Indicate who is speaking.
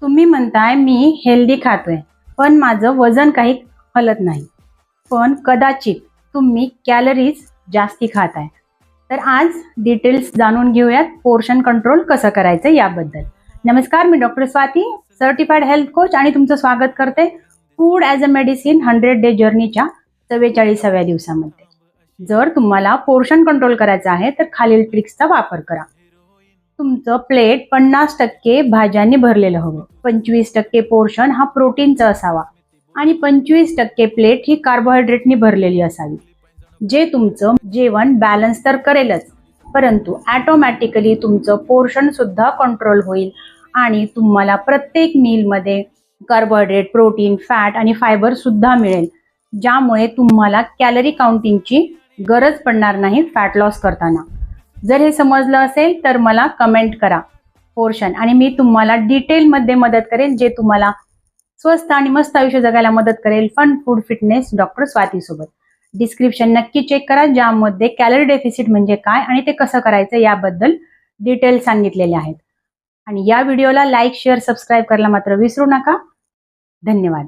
Speaker 1: तुम्ही म्हणताय मी हेल्दी खातोय पण माझं वजन काही हलत नाही, पण कदाचित तुम्ही कॅलरीज जास्ती खाताय. तर आज डिटेल्स जाणून घेऊयात पोर्शन कंट्रोल कसं करायचं याबद्दल. नमस्कार, मी doctor Swati, certified health coach, आणि तुमचं स्वागत करते food as a medicine 100 day जर्नीच्या 44व्या दिवसामध्ये. जर तुम्हाला पोर्शन कंट्रोल करायचं आहे तर खालील ट्रिक्सचा वापर करा. तुमचं प्लेट 50% भाज्यांनी भरलेलं हवं, 25% पोर्शन हा प्रोटीनचा असावा आणि 25% प्लेट ही कार्बोहायड्रेटनी भरलेली असावी. जे तुमचं जेवण बॅलन्स तर करेलच, परंतु ॲटोमॅटिकली तुमचं पोर्शन सुद्धा कंट्रोल होईल आणि तुम्हाला प्रत्येक मीलमध्ये कार्बोहायड्रेट, प्रोटीन, फॅट आणि फायबर सुद्धा मिळेल, ज्यामुळे तुम्हाला कॅलरी काउंटिंगची गरज पडणार नाही फॅट लॉस करताना. जर हे समजलं असेल तर मला कमेंट करा पोर्शन, आणि मी तुम्हाला डिटेलमध्ये मदत करेल, जे तुम्हाला स्वस्त आणि मस्त आयुष्य जगायला मदत करेल. Fun food fitness doctor Swati सोबत. डिस्क्रिप्शन नक्की चेक करा, ज्यामध्ये कॅलरी डेफिसिट म्हणजे काय आणि ते कसं करायचं याबद्दल डिटेल्स सांगितलेले आहेत. आणि या व्हिडिओला लाईक, शेअर, सबस्क्राईब करायला मात्र विसरू नका. धन्यवाद.